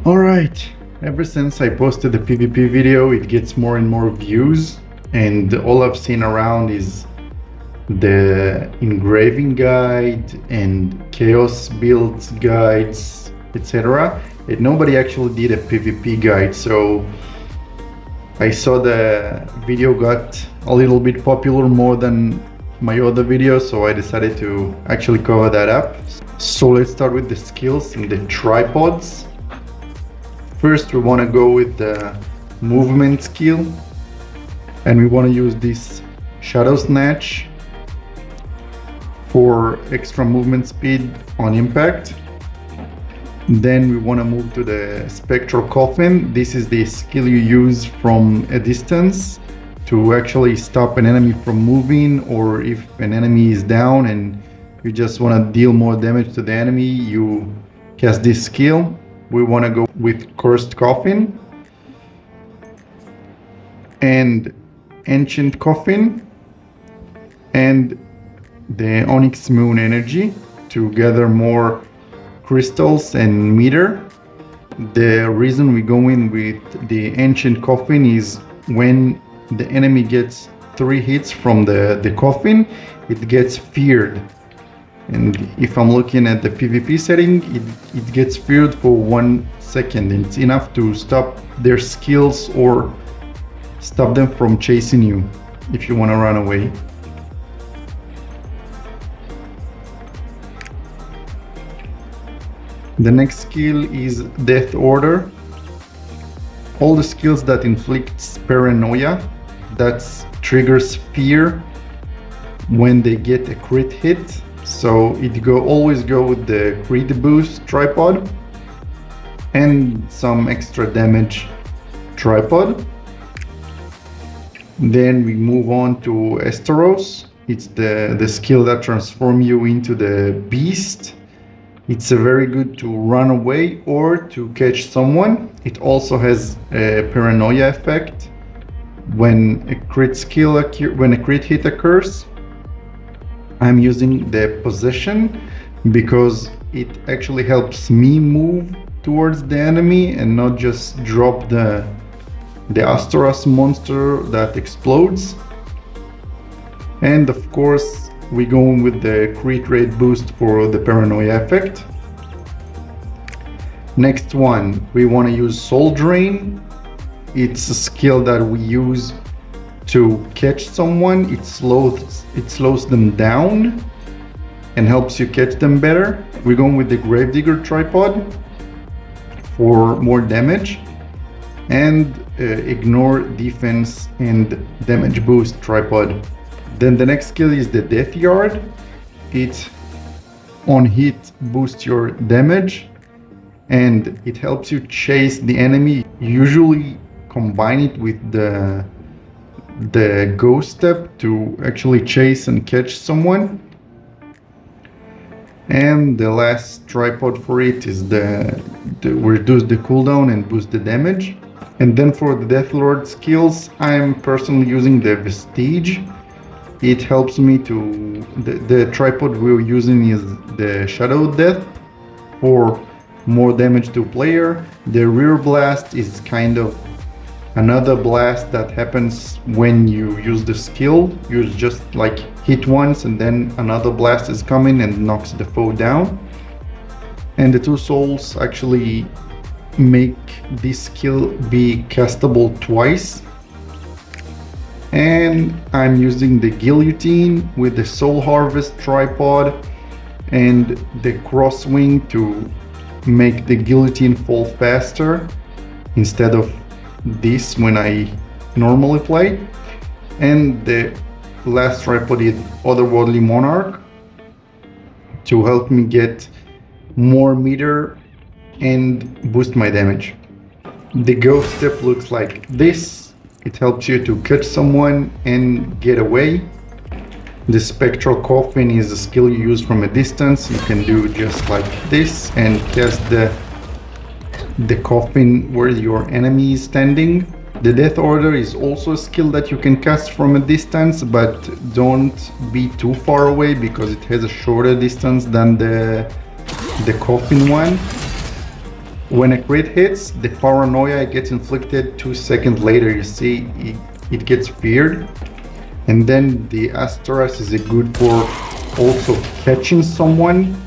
Alright, ever since I posted the PvP video, it gets more and more views, and all I've seen around is the engraving guide and chaos builds guides, etc. And nobody actually did a PvP guide, so I saw the video got a little bit popular more than my other videos, so I decided to actually cover that up. So let's start with the skills and the tripods. First, we want to go with the movement skill, and we want to use this shadow snatch for extra movement speed on impact. Then we want to move to the spectral coffin. This is the skill you use from a distance to actually stop an enemy from moving, or if an enemy is down and you just want to deal more damage to the enemy, you cast this skill. We want to go with Cursed Coffin and Ancient Coffin and the Onyx Moon Energy to gather more crystals and meter. The reason we go in with the Ancient Coffin is when the enemy gets 3 hits from the coffin, it gets feared. And if I'm looking at the PvP setting, it gets feared for 1 second. And it's enough to stop their skills or stop them from chasing you if you want to run away. The next skill is Death Order. All the skills that inflicts paranoia, that triggers fear when they get a crit hit. So it always go with the crit boost tripod and some extra damage tripod. Then we move on to Esteros. It's the skill that transforms you into the beast. It's a very good to run away or to catch someone. It also has a paranoia effect when a crit hit occurs. I'm using the possession because it actually helps me move towards the enemy and not just drop the Astoros monster that explodes. And of course we go with the crit rate boost for the paranoia effect. Next one, we want to use Soul Drain. It's a skill that we use to catch someone. It slows them down and helps you catch them better. We're going with the Gravedigger tripod for more damage, and Ignore Defense and Damage Boost tripod. Then the next skill is the Death Yard. It on hit boosts your damage and it helps you chase the enemy. Usually combine it with the ghost step to actually chase and catch someone. And the last tripod for it is the reduce the cooldown and boost the damage. And then for the Death Lord skills, I'm personally using the Vestige. It helps me to the tripod we're using is the Shadow Death for more damage to player. The Rear Blast is kind of another blast that happens when you use the skill. You just like hit once and then another blast is coming and knocks the foe down. And the 2 souls actually make this skill be castable twice. And I'm using the Guillotine with the Soul Harvest tripod and the Crosswing to make the Guillotine fall faster instead of this when I normally play. And the last tripod is Otherworldly Monarch to help me get more meter and boost my damage. The ghost step looks like this. It helps you to catch someone and get away. The spectral coffin is a skill you use from a distance. You can do just like this and cast the coffin where your enemy is standing. The Death Order is also a skill that you can cast from a distance, but don't be too far away because it has a shorter distance than the coffin one. When a crit hits, the paranoia gets inflicted 2 seconds later. You see, it gets feared. And then the Astoras is good for also catching someone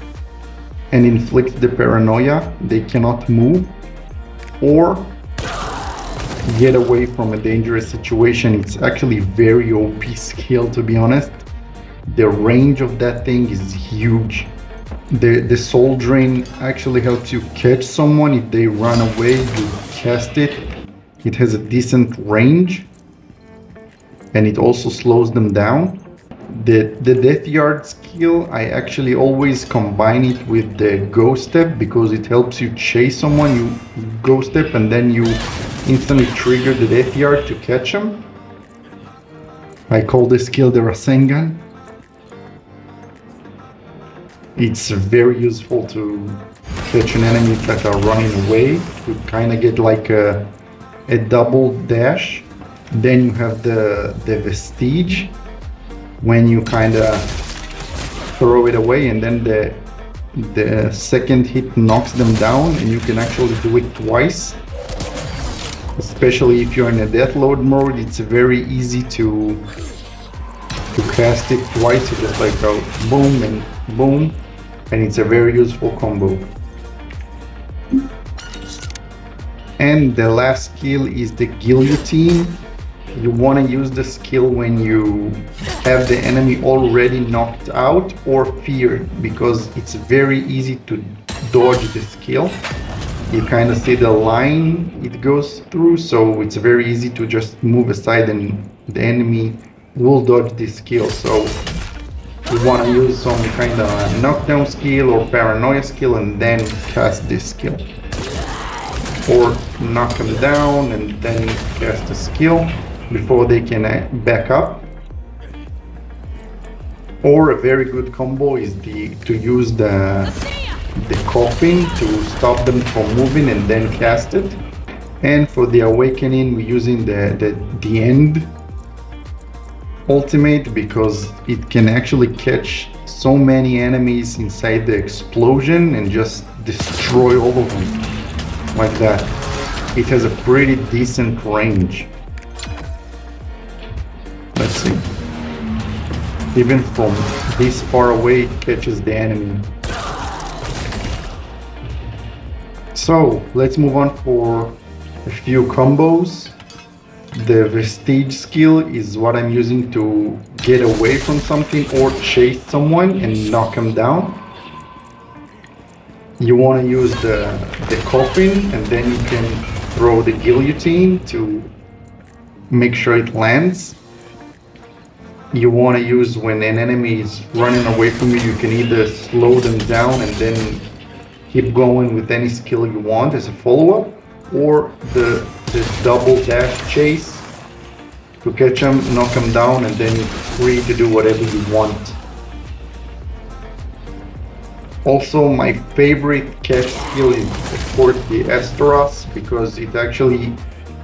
and inflict the paranoia. They cannot move or get away from a dangerous situation. It's actually very OP skill, to be honest. The range of that thing is huge. The Soul Drain actually helps you catch someone. If they run away, you cast it. It has a decent range and it also slows them down. The Death Yard skill, I actually always combine it with the Go Step because it helps you chase someone. You Go Step and then you instantly trigger the Death Yard to catch them. I call this skill the Rasengan. It's very useful to catch an enemy that are running away. You kind of get like a double dash. Then you have the Vestige when you kind of throw it away, and then the second hit knocks them down, and you can actually do it twice. Especially if you're in a deathload mode, it's very easy to cast it twice. You just like go boom and boom, and it's a very useful combo. And the last skill is the Guillotine. You want to use the skill when you have the enemy already knocked out or feared, because it's very easy to dodge the skill. You kind of see the line it goes through, so it's very easy to just move aside and the enemy will dodge this skill. So you want to use some kind of knockdown skill or paranoia skill and then cast this skill, or knock them down and then cast the skill before they can back up. Or a very good combo is to use the coffin to stop them from moving and then cast it. And for the awakening, we're using the end ultimate because it can actually catch so many enemies inside the explosion and just destroy all of them like that. It has a pretty decent range. Let's see. Even from this far away, it catches the enemy. So let's move on for a few combos. The Vestige skill is what I'm using to get away from something or chase someone and knock them down. You want to use the coffin, and then you can throw the Guillotine to make sure it lands. You want to use when an enemy is running away from you, you can either slow them down and then keep going with any skill you want as a follow-up, or the double dash chase to catch them, knock them down, and then you're free to do whatever you want. Also, my favorite catch skill is of course the Astoras, because it actually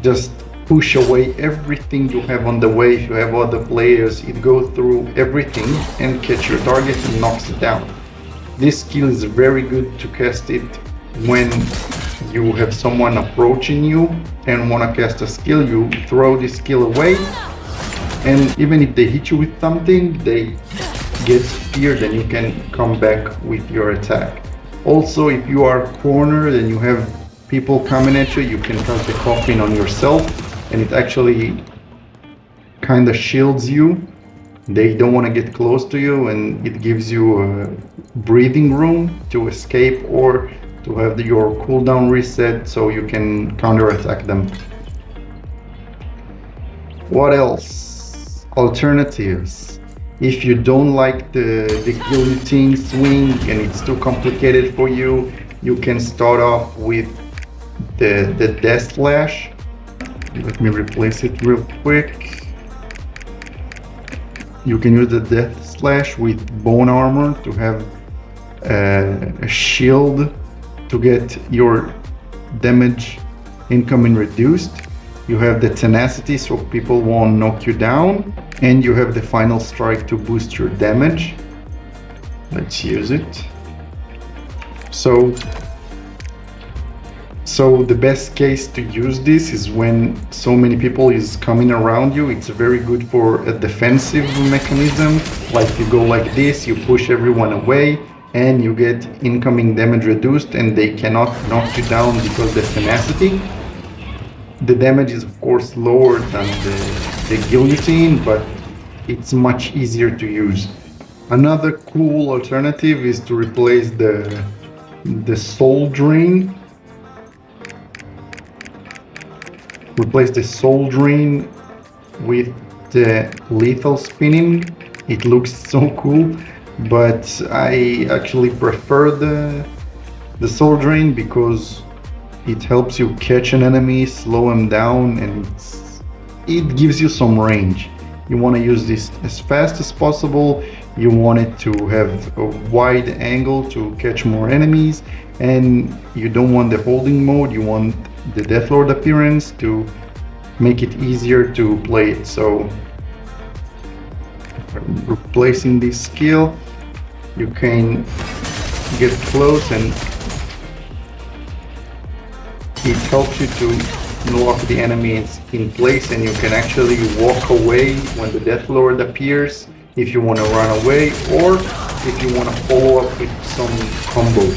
just push away everything you have on the way. If you have other players, it goes through everything and catch your target and knocks it down. This skill is very good to cast it when you have someone approaching you and want to cast a skill. You throw this skill away, and even if they hit you with something, they get feared and you can come back with your attack. Also, if you are cornered and you have people coming at you, you can cast the coffin on yourself, and it actually kind of shields you. They don't want to get close to you, and it gives you a breathing room to escape or to have your cooldown reset so you can counterattack them. What else? Alternatives. If you don't like the Guillotine swing and it's too complicated for you, you can start off with the Death Slash. Let me replace it real quick. You can use the Death Slash with Bone Armor to have a shield to get your damage incoming reduced. You have the Tenacity so people won't knock you down, and you have the Final Strike to boost your damage. Let's use it. So So the best case to use this is when so many people is coming around you. It's very good for a defensive mechanism. Like you go like this, you push everyone away, and you get incoming damage reduced, and they cannot knock you down because the tenacity. The damage is of course lower than the guillotine, but it's much easier to use. Another cool alternative is to replace the soul drain. Replace the soul drain with the lethal spinning. It looks so cool, but I actually prefer the soul drain because it helps you catch an enemy, slow him down, and it gives you some range. You want to use this as fast as possible. You want it to have a wide angle to catch more enemies, and you don't want the holding mode. You want the Deathlord appearance to make it easier to play it. So replacing this skill, you can get close and it helps you to lock the enemy in place, and you can actually walk away when the Deathlord appears if you want to run away, or if you want to follow up with some combo.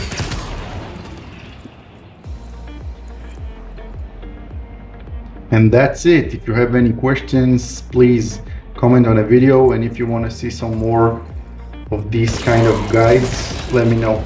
And that's it. If you have any questions, please comment on the video, and if you want to see some more of these kind of guides, let me know.